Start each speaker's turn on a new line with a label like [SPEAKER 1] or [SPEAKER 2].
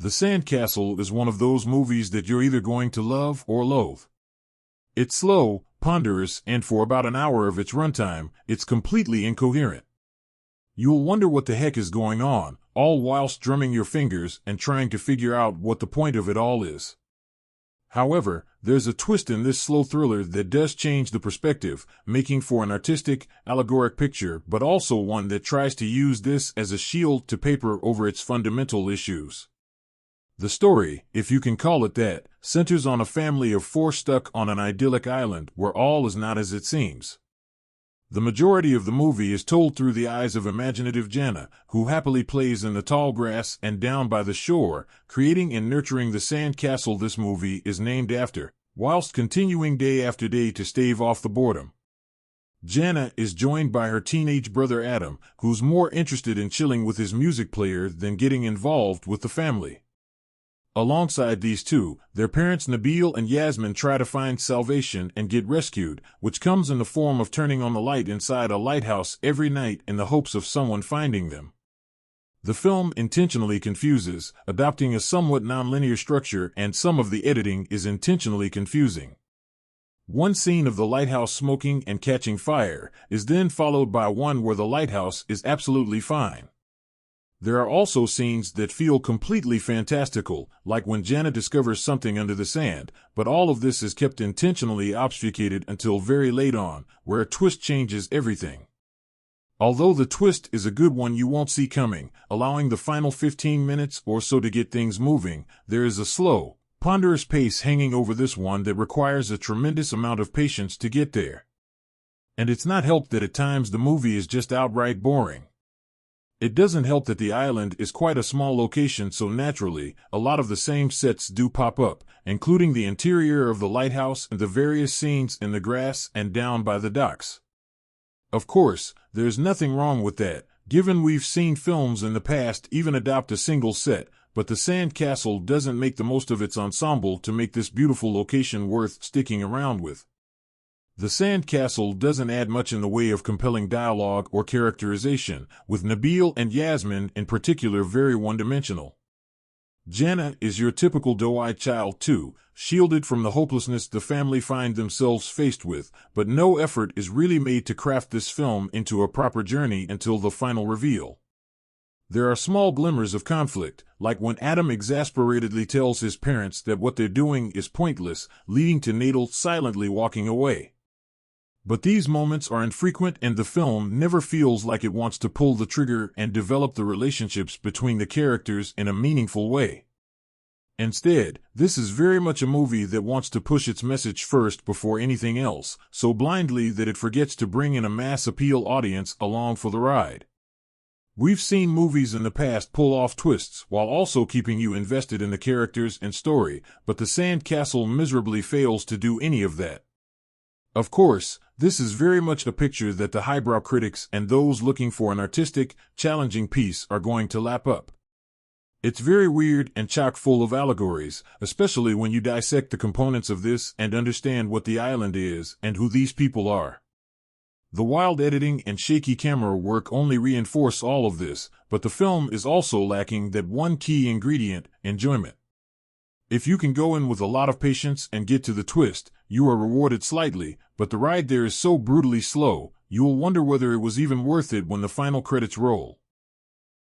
[SPEAKER 1] The Sandcastle is one of those movies that you're either going to love or loathe. It's slow, ponderous, and for about an hour of its runtime, it's completely incoherent. You'll wonder what the heck is going on, all whilst drumming your fingers and trying to figure out what the point of it all is. However, there's a twist in this slow thriller that does change the perspective, making for an artistic, allegoric picture, but also one that tries to use this as a shield to paper over its fundamental issues. The story, if you can call it that, centers on a family of four stuck on an idyllic island where all is not as it seems. The majority of the movie is told through the eyes of imaginative Jana, who happily plays in the tall grass and down by the shore, creating and nurturing the sand castle this movie is named after, whilst continuing day after day to stave off the boredom. Jana is joined by her teenage brother Adam, who's more interested in chilling with his music player than getting involved with the family. Alongside these two, their parents Nabil and Yasmin try to find salvation and get rescued, which comes in the form of turning on the light inside a lighthouse every night in the hopes of someone finding them. The film intentionally confuses, adopting a somewhat nonlinear structure, and some of the editing is intentionally confusing. One scene of the lighthouse smoking and catching fire is then followed by one where the lighthouse is absolutely fine. There are also scenes that feel completely fantastical, like when Jana discovers something under the sand, but all of this is kept intentionally obfuscated until very late on, where a twist changes everything. Although the twist is a good one you won't see coming, allowing the final 15 minutes or so to get things moving, there is a slow, ponderous pace hanging over this one that requires a tremendous amount of patience to get there. And it's not helped that at times the movie is just outright boring. It doesn't help that the island is quite a small location, so naturally, a lot of the same sets do pop up, including the interior of the lighthouse and the various scenes in the grass and down by the docks. Of course, there's nothing wrong with that, given we've seen films in the past even adopt a single set, but the Sand Castle doesn't make the most of its ensemble to make this beautiful location worth sticking around with. The Sand Castle doesn't add much in the way of compelling dialogue or characterization, with Nabil and Yasmin in particular very one-dimensional. Jana is your typical doe-eyed child too, shielded from the hopelessness the family find themselves faced with, but no effort is really made to craft this film into a proper journey until the final reveal. There are small glimmers of conflict, like when Adam exasperatedly tells his parents that what they're doing is pointless, leading to Nadal silently walking away. But these moments are infrequent, and the film never feels like it wants to pull the trigger and develop the relationships between the characters in a meaningful way. Instead, this is very much a movie that wants to push its message first before anything else, so blindly that it forgets to bring in a mass appeal audience along for the ride. We've seen movies in the past pull off twists while also keeping you invested in the characters and story, but The Sand Castle miserably fails to do any of that. Of course, this is very much a picture that the highbrow critics and those looking for an artistic, challenging piece are going to lap up. It's very weird and chock full of allegories, especially when you dissect the components of this and understand what the island is and who these people are. The wild editing and shaky camera work only reinforce all of this, but the film is also lacking that one key ingredient, enjoyment. If you can go in with a lot of patience and get to the twist, you are rewarded slightly, but the ride there is so brutally slow, you will wonder whether it was even worth it when the final credits roll.